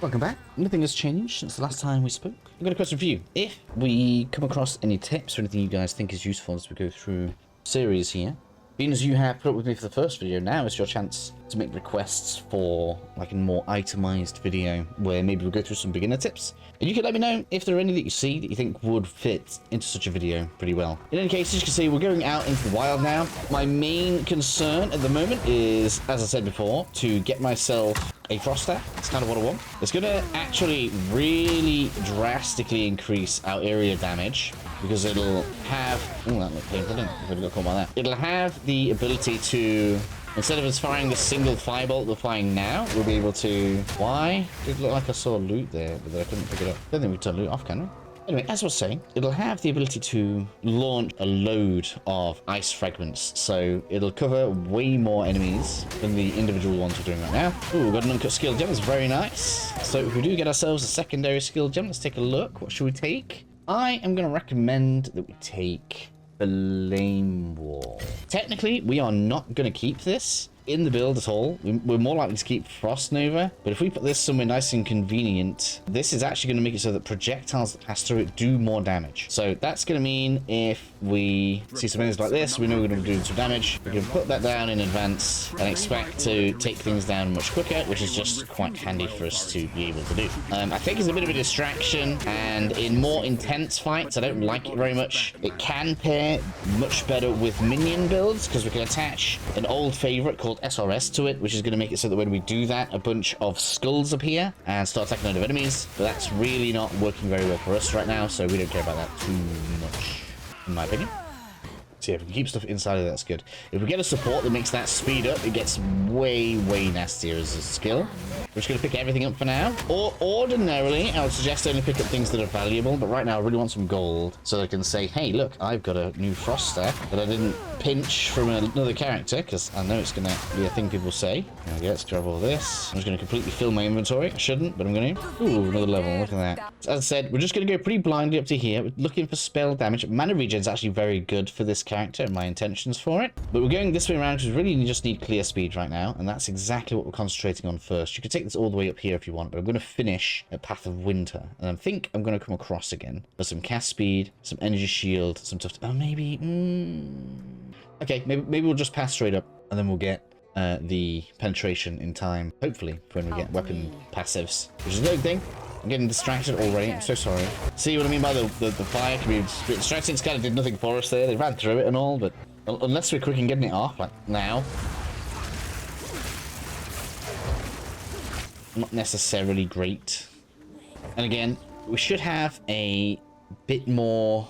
Welcome back. Nothing has changed since the last time we spoke. I've got a question for you. If we come across any tips or anything you guys think is useful as we go through series here, being as you have put up with me for the first video, now is your chance to make requests for like a more itemized video where maybe we'll go through some beginner tips. And you can let me know if there are any that you see that you think would fit into such a video pretty well. In any case, as you can see, we're going out into the wild now. My main concern at the moment is, as I said before, to get myself a frost staff. That's kind of what I want. It's going to actually really drastically increase our area damage because it'll have... Oh, that looked painful, didn't it? I got caught by that. It'll have the ability to... Instead of us firing the single firebolt we're firing now, we'll be able to... Why? It looked like I saw loot there, but I couldn't pick it up. I don't think we turn loot off, can we? Anyway, as I was saying, it'll have the ability to launch a load of ice fragments, so it'll cover way more enemies than the individual ones we're doing right now. Ooh, we've got an uncut skill gem, that's very nice. So if we do get ourselves a secondary skill gem, let's take a look. What should we take? I am going to recommend that we take Flame Wall. Technically, we are not going to keep this in the build at all. We're more likely to keep Frost Nova, but if we put this somewhere nice and convenient, this is actually going to make it so that projectiles that pass through it do more damage. So that's going to mean if we see some enemies like this, we know we're going to be doing some damage. We can put that down in advance and expect to take things down much quicker, which is just quite handy for us to be able to do. I think it's a bit of a distraction, and in more intense fights, I don't like it very much. It can pair much better with minion builds because we can attach an old favorite called SRS to it, which is going to make it so that when we do that, a bunch of skulls appear and start attacking other enemies. But that's really not working very well for us right now, so we don't care about that too much, in my opinion. So yeah, if we can keep stuff inside of that, that's good. If we get a support that makes that speed up, it gets way, way nastier as a skill. We're just going to pick everything up for now. Or ordinarily, I would suggest only pick up things that are valuable, but right now I really want some gold so I can say, hey, look, I've got a new frost staff that I didn't pinch from another character, because I know it's going to be a thing people say. Okay, let's grab all this. I'm just going to completely fill my inventory. I shouldn't, but I'm going to. Ooh, another level. Look at that. As I said, we're just going to go pretty blindly up to here. We're looking for spell damage. Mana regen is actually very good for this character and my intentions for it. But we're going this way around because we really just need clear speed right now, and that's exactly what we're concentrating on first. You could take this all the way up here if you want, but I'm going to finish at Path of Winter, and I think I'm going to come across again for some cast speed, some energy shield, some tough... Oh, maybe... Okay, maybe we'll just pass straight up, and then we'll get the penetration in time, hopefully, for when we get weapon passives, which is a good thing. I'm getting distracted already. I'm so sorry. See what I mean by the fire can be a bit distracting? It's kind of did nothing for us there. They ran through it and all, but unless we're quick in getting it off, like now, not necessarily great. And again, we should have a bit more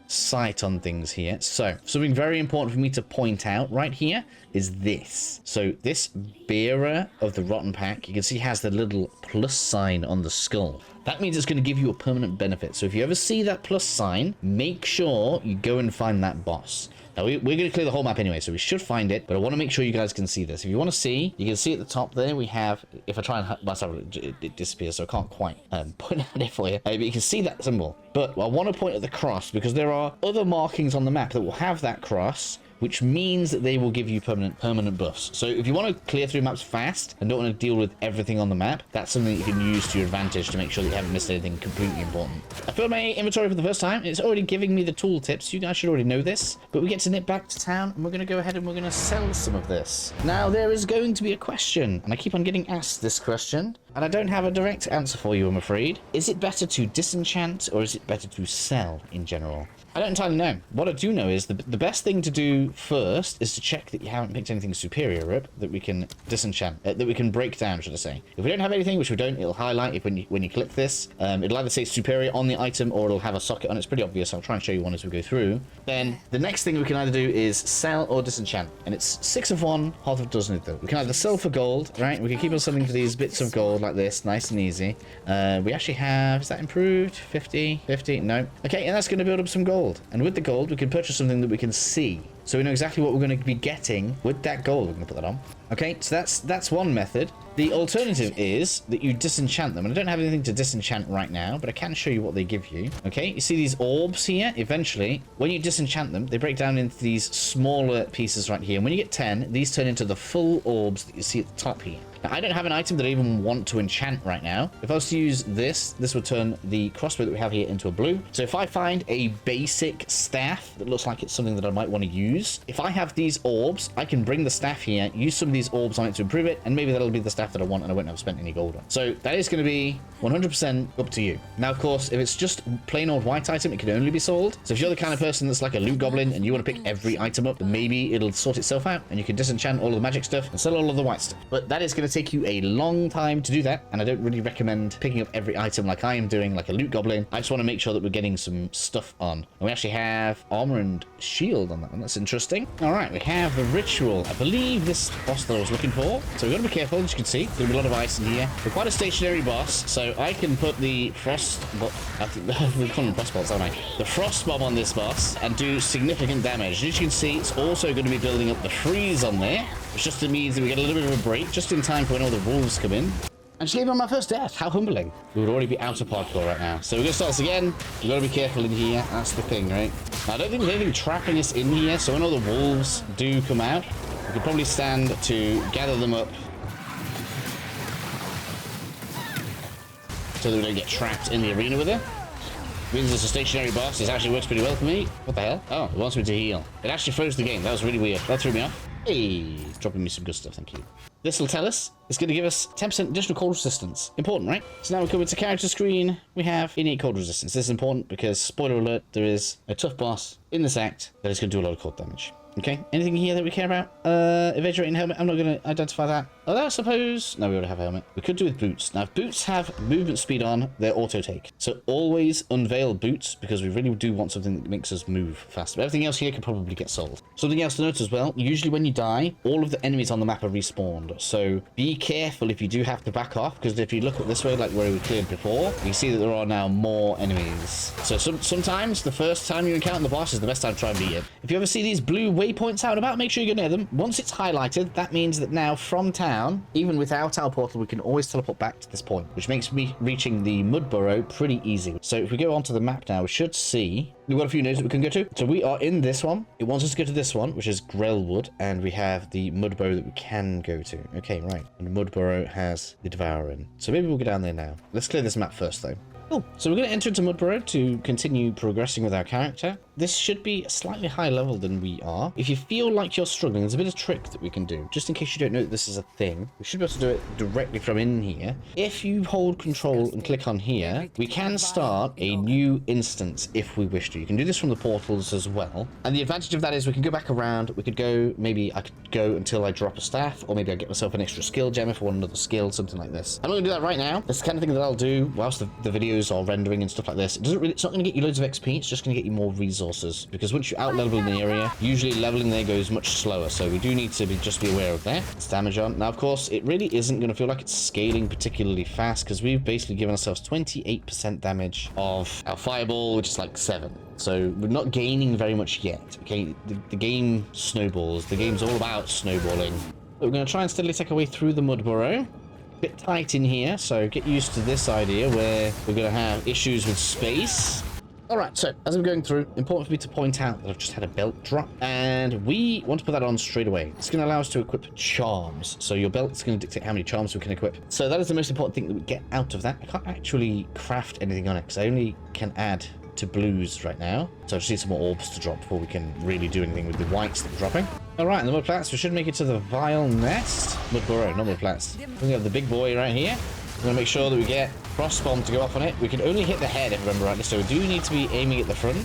sight on things here. So something very important for me to point out right here is this. So this bearer of the rotten pack, you can see has the little plus sign on the skull. That means it's going to give you a permanent benefit. So if you ever see that plus sign, make sure you go and find that boss. Now, we're going to clear the whole map anyway, so we should find it, but I want to make sure you guys can see this. If you want to see, you can see at the top there, we have, if I try and, well, it disappears, so I can't quite point at it for you, but you can see that symbol. But I want to point at the cross, because there are other markings on the map that will have that cross, which means that they will give you permanent buffs. So if you want to clear through maps fast and don't want to deal with everything on the map, that's something that you can use to your advantage to make sure that you haven't missed anything completely important. I filled my inventory for the first time. It's already giving me the tool tips. You guys should already know this, but we get to nip back to town and we're going to go ahead and we're going to sell some of this. Now, there is going to be a question, and I keep on getting asked this question, and I don't have a direct answer for you, I'm afraid. Is it better to disenchant or is it better to sell in general? I don't entirely know. What I do know is the best thing to do first is to check that you haven't picked anything superior up that we can disenchant, that we can break down, should I say. If we don't have anything, which we don't, it'll highlight it when you click this. It'll either say superior on the item or it'll have a socket on it. It's pretty obvious. I'll try and show you one as we go through. Then the next thing we can either do is sell or disenchant. And it's 6 of one, half of a dozen of the other. We can either sell for gold, right? We can keep on selling for these bits of gold like this, nice and easy. We actually have, is that improved? 50? 50? No. Okay, and that's going to build up some gold. And with the gold, we can purchase something that we can see. So we know exactly what we're going to be getting with that gold. We're going to put that on. Okay, so that's one method. The alternative is that you disenchant them. And I don't have anything to disenchant right now, but I can show you what they give you. Okay, you see these orbs here? Eventually, when you disenchant them, they break down into these smaller pieces right here. And when you get 10, these turn into the full orbs that you see at the top here. Now, I don't have an item that I even want to enchant right now. If I was to use this would turn the crossbow that we have here into a blue. So if I find a basic staff that looks like it's something that I might want to use, if I have these orbs, I can bring the staff here, use some of these orbs on it to improve it, and maybe that'll be the staff that I want and I won't have spent any gold on. So that is going to be 100% up to you. Now, of course, if it's just plain old white item, it can only be sold. So if you're the kind of person that's like a loot goblin and you want to pick every item up, then maybe it'll sort itself out and you can disenchant all of the magic stuff and sell all of the white stuff. But that is going to take you a long time to do that, and I don't really recommend picking up every item like I am doing, like a loot goblin. I just want to make sure that we're getting some stuff on. And we actually have armor and shield on that one. That's interesting. All right, we have the ritual. I believe this boss that I was looking for. So we've got to be careful. As you can see, there's going to be a lot of ice in here. We're quite a stationary boss, so I can put the frost... I think we call them frost bolts, don't I? The frost bomb on this boss and do significant damage. As you can see, it's also going to be building up the freeze on there, which just means that we get a little bit of a break just in time for when all the wolves come in. I just gave him my first death. How humbling. We would already be out of parkour right now. So we're going to start this again. We've got to be careful in here. That's the thing, right? Now, I don't think there's anything trapping us in here, so when all the wolves do come out, we could probably stand to gather them up so that we don't get trapped in the arena with it. Means it's a stationary boss. This actually works pretty well for me. What the hell? Oh, it wants me to heal. It actually froze the game. That was really weird. That threw me off. Hey, it's dropping me some good stuff. Thank you. This will tell us it's going to give us 10% additional cold resistance. Important, right? So now we come into character screen. We have innate cold resistance. This is important because, spoiler alert, there is a tough boss in this act that is going to do a lot of cold damage. Okay, anything here that we care about? Evaduating helmet, I'm not going to identify that. Although I suppose... No, we already have a helmet. We could do with boots. Now, if boots have movement speed on, they're auto-take. So always unveil boots, because we really do want something that makes us move faster. But everything else here can probably get sold. Something else to note as well, usually when you die, all of the enemies on the map are respawned. So be careful if you do have to back off, because if you look at this way, like where we cleared before, you can see that there are now more enemies. So sometimes the first time you encounter the boss is the best time to try and beat it. If you ever see these blue waypoints out and about, make sure you go near them. Once it's highlighted, that means that now from town, even without our portal, we can always teleport back to this point, which makes me reaching the mud burrow pretty easy. So if we go onto the map now, we should see we've got a few nodes that we can go to. So we are in this one. It wants us to go to this one, which is Grellwood, and we have the mud burrow that we can go to. Okay, right. And the mud burrow has the devourer in. So maybe we'll go down there now. Let's clear this map first, though. Cool. So we're going to enter into Mudburrow to continue progressing with our character. This should be a slightly higher level than we are. If you feel like you're struggling, there's a bit of trick that we can do. Just in case you don't know that this is a thing, we should be able to do it directly from in here. If you hold control and click on here, we can start a new instance if we wish to. You can do this from the portals as well. And the advantage of that is we can go back around. We could go, maybe I could go until I drop a staff, or maybe I get myself an extra skill gem if I want another skill, something like this. I'm not going to do that right now. That's the kind of thing that I'll do whilst the videos are rendering and stuff like this. It's not going to get you loads of XP, it's just going to get you more resources, because once you out level in the area, usually leveling there goes much slower, so we do need to just be aware of that. It's damage on. Now, of course, it really isn't going to feel like it's scaling particularly fast, because we've basically given ourselves 28% damage of our fireball, which is like 7. So we're not gaining very much yet. Okay, the game snowballs. The game's all about snowballing. But we're going to try and steadily take our way through the mud burrow. Bit tight in here, so get used to this idea where we're going to have issues with space. Alright, so as I'm going through, important for me to point out that I've just had a belt drop, and we want to put that on straight away. It's going to allow us to equip charms, so your belt's going to dictate how many charms we can equip. So that is the most important thing that we get out of that. I can't actually craft anything on it, because I only can add to blues right now. So I just need some more orbs to drop before we can really do anything with the whites that are dropping. Alright, and the mud plats, we should make it to the vile nest. Mud burrow, not mud plats. We have the big boy right here. We're going to make sure that we get frost bomb to go off on it. We can only hit the head, if I remember rightly, so we do need to be aiming at the front.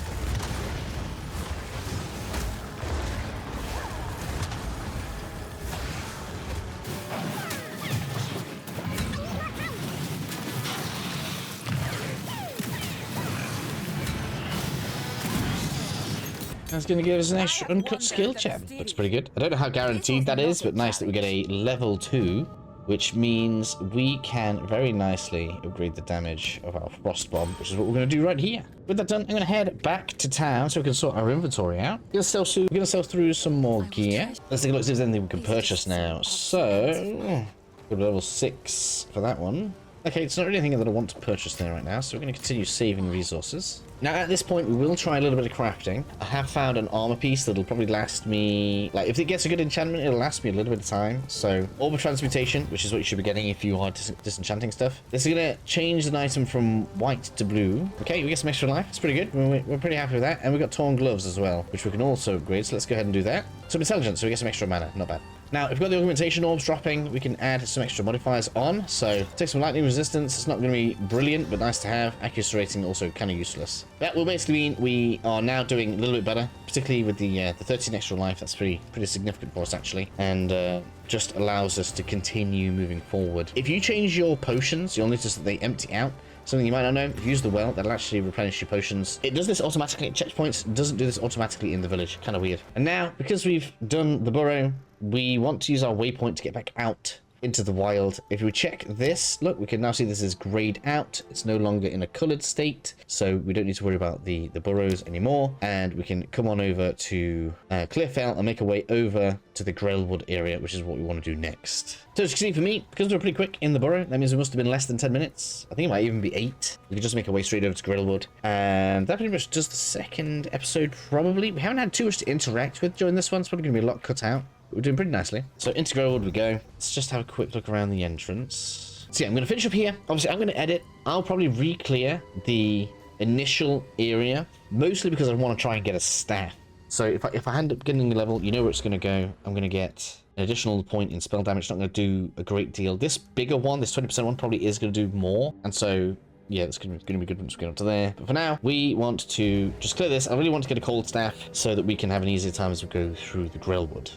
That's going to give us an extra uncut skill gem. Looks pretty good. I don't know how guaranteed that is, but nice that we get a level 2 which means we can very nicely upgrade the damage of our frost bomb, which is what we're going to do right here. With that done, I'm going to head back to town so we can sort our inventory out. We're going to sell through some more gear. Let's take a look see if there's anything we can purchase now. So, good level 6 for that one. Okay, it's not really anything that I want to purchase there right now, so we're going to continue saving resources. Now, at this point, we will try a little bit of crafting. I have found an armor piece that'll probably last me... Like, if it gets a good enchantment, it'll last me a little bit of time. So, Orb of Transmutation, which is what you should be getting if you are disenchanting stuff. This is going to change an item from white to blue. Okay, we get some extra life. It's pretty good. We're pretty happy with that. And we've got Torn Gloves as well, which we can also upgrade. So, let's go ahead and do that. Some intelligence, so we get some extra mana. Not bad. Now, if we've got the augmentation orbs dropping, we can add some extra modifiers on. So, take some lightning resistance. It's not going to be brilliant, but nice to have. Accuracy rating also kind of useless. That will basically mean we are now doing a little bit better, particularly with the 13 extra life. That's pretty significant for us, actually. And just allows us to continue moving forward. If you change your potions, you'll notice that they empty out. Something you might not know, if you use the well, that'll actually replenish your potions. It does this automatically at checkpoints. It doesn't do this automatically in the village. Kind of weird. And now, because we've done the burrow, we want to use our waypoint to get back out into the wild. If we check this, look, we can now see this is grayed out. It's no longer in a colored state, so we don't need to worry about the burrows anymore. And we can come on over to Clearfell and make our way over to the Grailwood area, which is what we want to do next. So as you can see, for me, because we're pretty quick in the burrow, that means we must have been less than 10 minutes. I think it might even be 8. We can just make our way straight over to Grailwood. And that pretty much does the second episode, probably. We haven't had too much to interact with during this one. It's probably going to be a lot cut out. We're doing pretty nicely. So into Grailwood we go. Let's just have a quick look around the entrance. So yeah, I'm going to finish up here. Obviously, I'm going to edit. I'll probably re-clear the initial area, mostly because I want to try and get a staff. So if I end up getting a level, you know where it's going to go. I'm going to get an additional point in spell damage. It's not going to do a great deal. This bigger one, this 20% one, probably is going to do more. And so... yeah, it's going to be good once we get up to there. But for now, we want to just clear this. I really want to get a cold staff so that we can have an easier time as we go through the Grailwood.